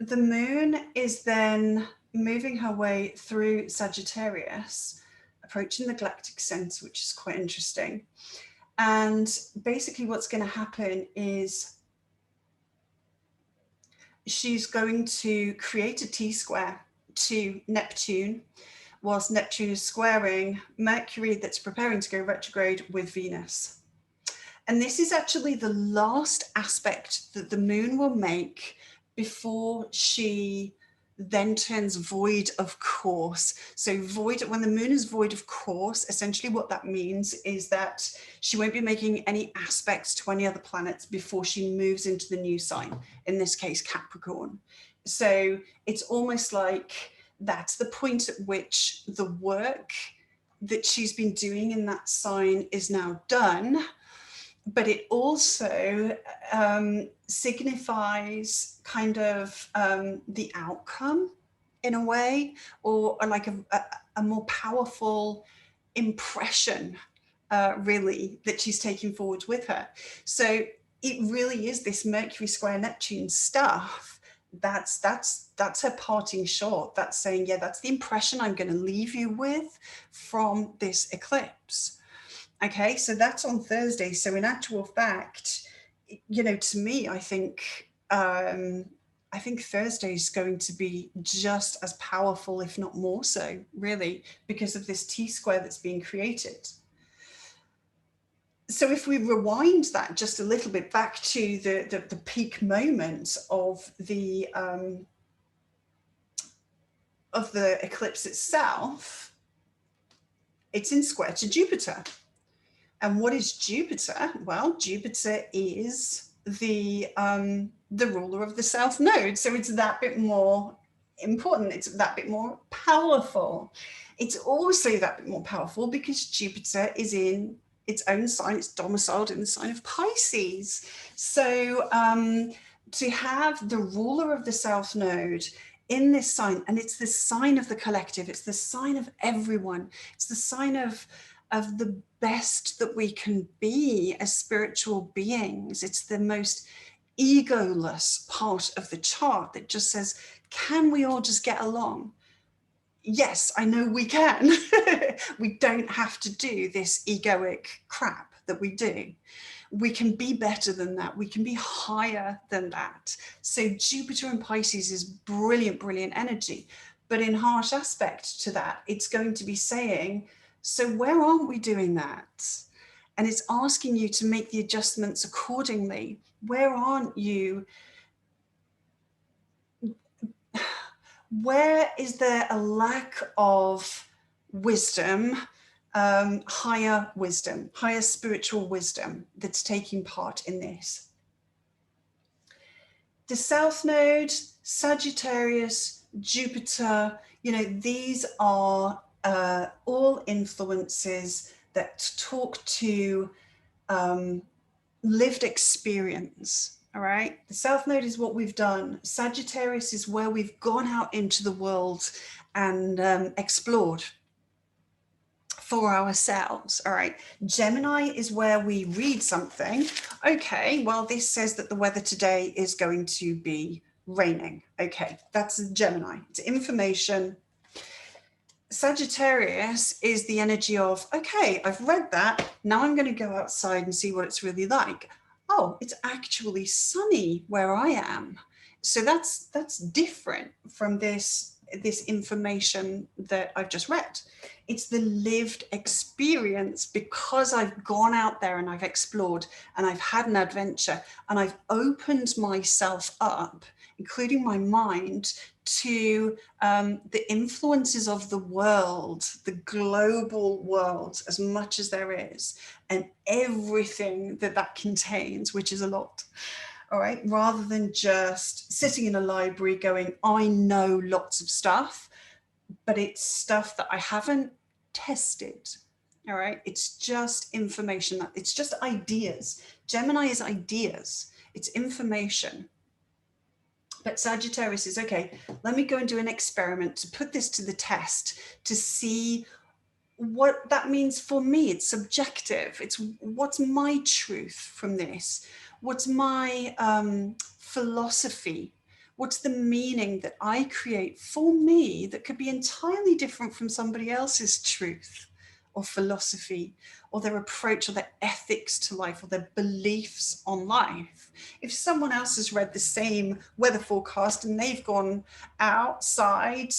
the moon is then moving her way through Sagittarius, approaching the galactic center, which is quite interesting. And basically what's going to happen is she's going to create a T-square to Neptune, whilst Neptune is squaring Mercury that's preparing to go retrograde with Venus. And this is actually the last aspect that the moon will make before she then turns void of course. So void, when the moon is void of course, essentially what that means is that she won't be making any aspects to any other planets before she moves into the new sign, in this case Capricorn. So it's almost like that's the point at which the work that she's been doing in that sign is now done, but it also signifies kind of the outcome in a way, or like a more powerful impression, really, that she's taking forward with her. So it really is this Mercury square Neptune stuff. That's her parting shot. That's saying, yeah, that's the impression I'm going to leave you with from this eclipse. Okay, so that's on Thursday. So in actual fact, you know, to me, I think Thursday is going to be just as powerful, if not more so, really, because of this T square that's being created. So if we rewind that just a little bit back to the peak moment of the eclipse itself, it's in square to Jupiter. And what is Jupiter? Well, Jupiter is the ruler of the South Node. So it's that bit more important. It's that bit more powerful. It's also that bit more powerful because Jupiter is in its own sign. It's domiciled in the sign of Pisces. So to have the ruler of the South Node in this sign, and it's the sign of the collective, it's the sign of everyone, it's the sign of the best that we can be as spiritual beings. It's the most egoless part of the chart that just says, can we all just get along? Yes, I know we can. We don't have to do this egoic crap that we do. We can be better than that. We can be higher than that. So Jupiter in Pisces is brilliant, brilliant energy. But in harsh aspect to that, it's going to be saying, so where aren't we doing that? And it's asking you to make the adjustments accordingly. Where aren't you? Where is there a lack of wisdom, higher spiritual wisdom that's taking part in this? The South Node, Sagittarius, Jupiter, you know, these are all influences that talk to lived experience. All right. The South Node is what we've done. Sagittarius is where we've gone out into the world and explored for ourselves. All right. Gemini is where we read something. Okay, well, this says that the weather today is going to be raining. Okay, that's Gemini. It's information. Sagittarius is the energy of, okay, I've read that. Now I'm going to go outside and see what it's really like. Oh, it's actually sunny where I am. So that's different from this information that I've just read. It's the lived experience because I've gone out there and I've explored and I've had an adventure and I've opened myself up, including my mind, to the influences of the world, the global world, as much as there is, and everything that contains, which is a lot. All right, rather than just sitting in a library going, I know lots of stuff, but it's stuff that I haven't tested. All right, it's just information, it's just ideas. Gemini is ideas, it's information. But Sagittarius is, okay, let me go and do an experiment to put this to the test to see what that means for me. It's subjective. It's what's my truth from this? What's my philosophy? What's the meaning that I create for me that could be entirely different from somebody else's truth or philosophy or their approach or their ethics to life or their beliefs on life? If someone else has read the same weather forecast and they've gone outside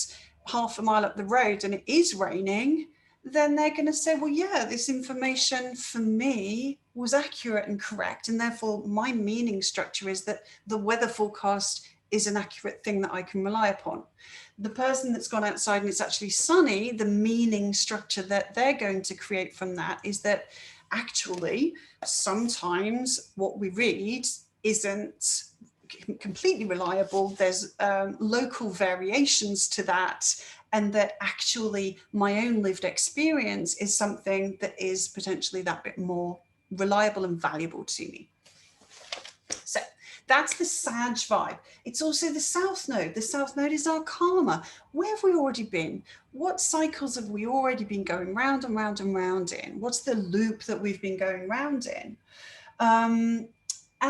half a mile up the road and it is raining, then they're going to say, well, yeah, this information for me was accurate and correct. And therefore my meaning structure is that the weather forecast is an accurate thing that I can rely upon. The person that's gone outside and it's actually sunny, the meaning structure that they're going to create from that is that actually sometimes what we read isn't completely reliable. There's local variations to that, and that actually my own lived experience is something that is potentially that bit more reliable and valuable to me. So that's the Sag vibe. It's also the South Node. The South Node is our karma. Where have we already been? What cycles have we already been going round and round and round in? What's the loop that we've been going round in? And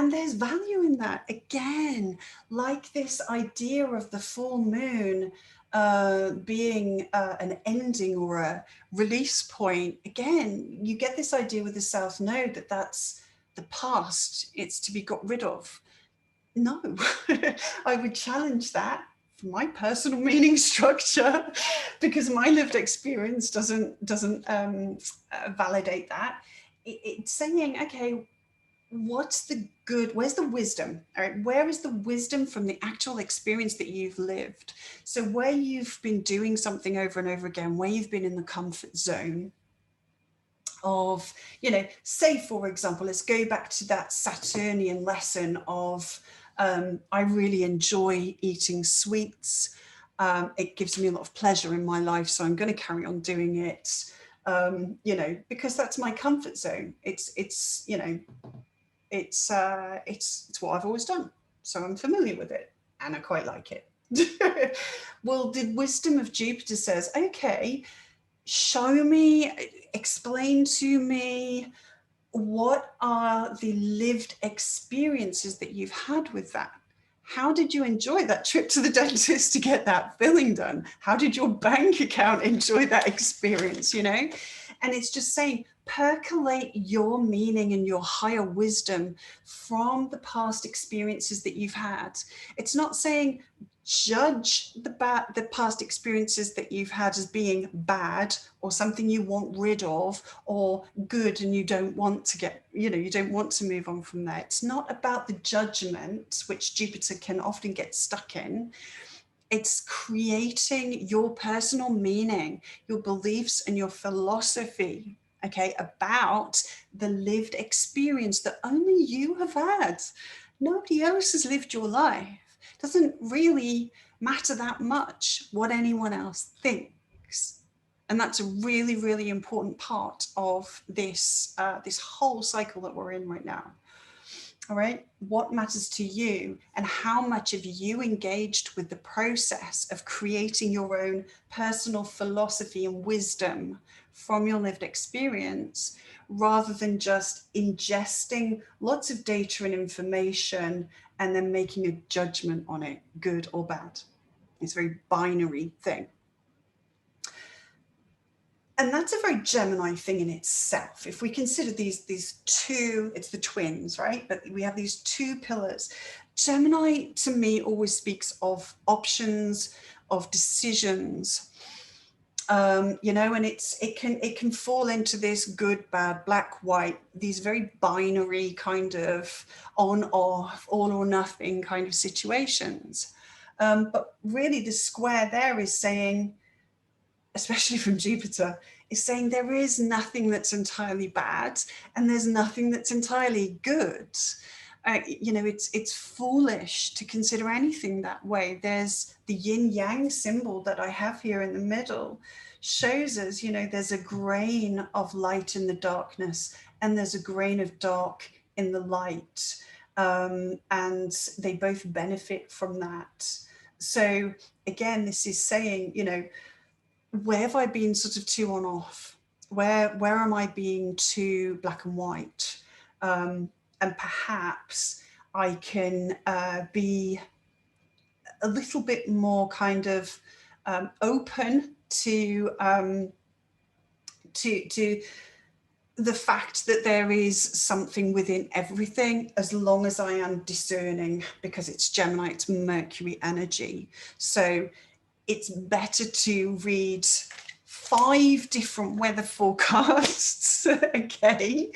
there's value in that. Again, like this idea of the full moon being an ending or a release point. Again, you get this idea with the South Node that that's the past, it's to be got rid of. No, I would challenge that for my personal meaning structure, because my lived experience doesn't validate that. It's saying, okay, what's the good, where's the wisdom? All right, where is the wisdom from the actual experience that you've lived? So where you've been doing something over and over again, where you've been in the comfort zone of, you know, say for example, let's go back to that Saturnian lesson of I really enjoy eating sweets. It gives me a lot of pleasure in my life, so I'm going to carry on doing it, you know, because that's my comfort zone. It's you know, it's what I've always done, so I'm familiar with it and I quite like it. Well, the wisdom of Jupiter says, okay, show me, explain to me, what are the lived experiences that you've had with that? How did you enjoy that trip to the dentist to get that filling done? How did your bank account enjoy that experience, you know? And it's just saying, percolate your meaning and your higher wisdom from the past experiences that you've had. It's not saying judge the past experiences that you've had as being bad or something you want rid of, or good and you don't want to get, you know, you don't want to move on from there. It's not about the judgment, which Jupiter can often get stuck in. It's creating your personal meaning, your beliefs and your philosophy, okay, about the lived experience that only you have had. Nobody else has lived your life. It doesn't really matter that much what anyone else thinks. And that's a really, really important part of this, this whole cycle that we're in right now. All right, what matters to you, and how much have you engaged with the process of creating your own personal philosophy and wisdom from your lived experience, rather than just ingesting lots of data and information and then making a judgment on it, good or bad. It's a very binary thing. And that's a very Gemini thing in itself. If we consider these two, it's the twins, right? But we have these two pillars. Gemini, to me, always speaks of options, of decisions, you know, and it can fall into this good, bad, black, white, these very binary kind of on, off, all or nothing kind of situations. But really the square there is saying, especially from Jupiter, is saying there is nothing that's entirely bad and there's nothing that's entirely good. You know, it's foolish to consider anything that way. There's the yin yang symbol that I have here in the middle shows us, you know, there's a grain of light in the darkness and there's a grain of dark in the light. And they both benefit from that. So again, this is saying, you know, where have I been sort of too on off? Where am I being too black and white? And perhaps I can be a little bit more kind of open to the fact that there is something within everything, as long as I am discerning, because it's Gemini, it's Mercury energy. So it's better to read 5 different weather forecasts, okay,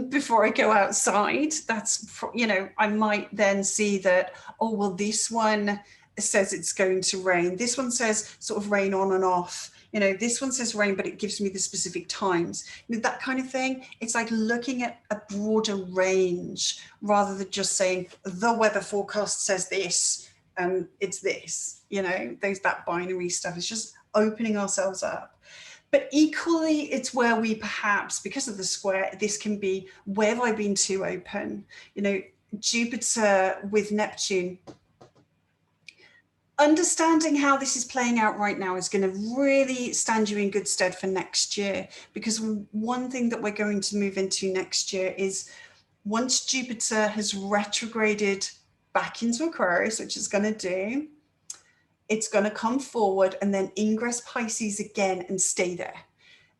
before I go outside. That's, you know, I might then see that, oh, well, this one says it's going to rain. This one says sort of rain on and off, You know, this one says rain, but it gives me the specific times. You know, that kind of thing. It's like looking at a broader range rather than just saying the weather forecast says this and it's this. You know, there's that binary stuff. It's just opening ourselves up. But equally, it's where we perhaps, because of the square, this can be, where have I been too open? You know, Jupiter with Neptune, understanding how this is playing out right now is going to really stand you in good stead for next year, because one thing that we're going to move into next year is once Jupiter has retrograded back into Aquarius, which it's going to do, it's going to come forward and then ingress Pisces again and stay there.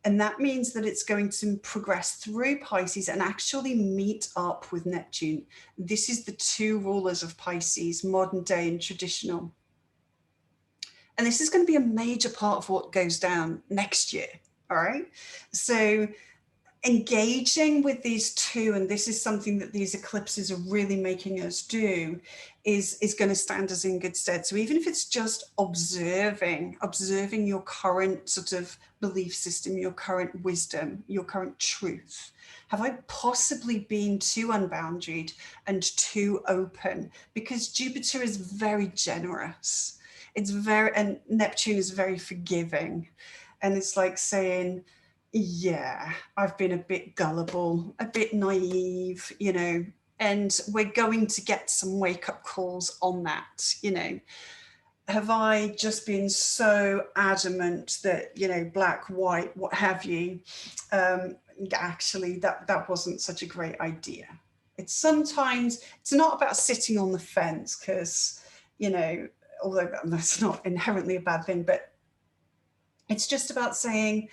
And that means that it's going to progress through Pisces and actually meet up with Neptune. This is the two rulers of Pisces, modern day and traditional. And this is going to be a major part of what goes down next year. All right. So engaging with these two, and this is something that these eclipses are really making us do, is going to stand us in good stead. So even if it's just observing your current sort of belief system, your current wisdom, your current truth. Have I possibly been too unboundaried and too open? Because Jupiter is very generous. And Neptune is very forgiving. And it's like saying, yeah, I've been a bit gullible, a bit naive, you know, and we're going to get some wake-up calls on that, you know. Have I just been so adamant that, you know, black, white, what have you, actually that wasn't such a great idea. It's not about sitting on the fence, because, you know, although that's not inherently a bad thing, but it's just about saying,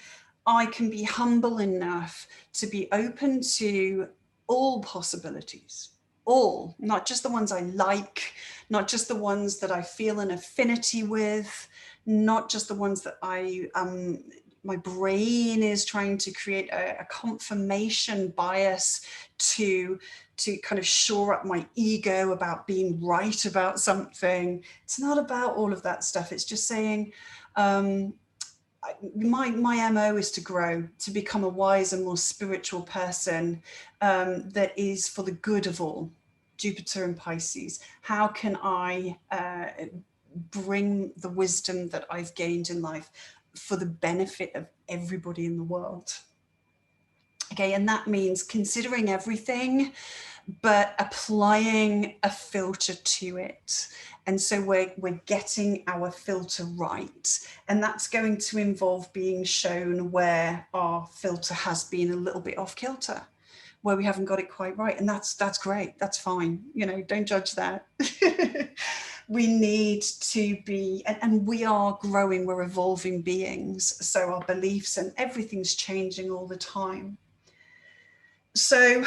I can be humble enough to be open to all possibilities, all, not just the ones I like, not just the ones that I feel an affinity with, not just the ones that my brain is trying to create a confirmation bias to kind of shore up my ego about being right about something. It's not about all of that stuff. It's just saying, my MO is to grow, to become a wiser, more spiritual person that is for the good of all. Jupiter and Pisces. How can I bring the wisdom that I've gained in life for the benefit of everybody in the world? Okay, and that means considering everything, but applying a filter to it. And so we're getting our filter right. And that's going to involve being shown where our filter has been a little bit off kilter, where we haven't got it quite right. And that's great. That's fine. You know, don't judge that. We need to be, and we are growing, we're evolving beings. So our beliefs and everything's changing all the time. So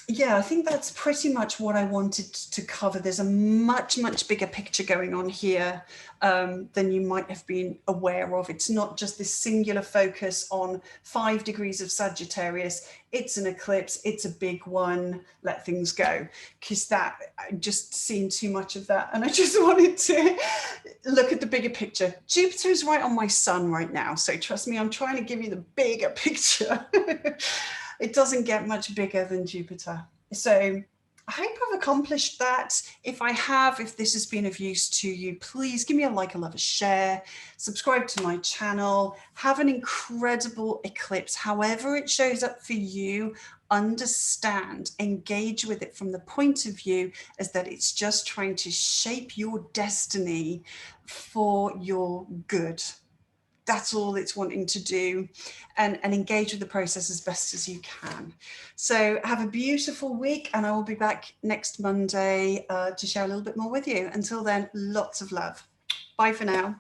yeah, I think that's pretty much what I wanted to cover. There's a much, much bigger picture going on here than you might have been aware of. It's not just this singular focus on 5 degrees of Sagittarius. It's an eclipse. It's a big one. Let things go. Because I've just seen too much of that. And I just wanted to look at the bigger picture. Jupiter is right on my sun right now. So trust me, I'm trying to give you the bigger picture. It doesn't get much bigger than Jupiter. So I hope I've accomplished that. If I have, if this has been of use to you, please give me a like, a love, a share, subscribe to my channel, have an incredible eclipse. However it shows up for you, understand, engage with it from the point of view as that it's just trying to shape your destiny for your good. That's all it's wanting to do, and engage with the process as best as you can. So have a beautiful week, and I will be back next Monday to share a little bit more with you. Until then, lots of love. Bye for now.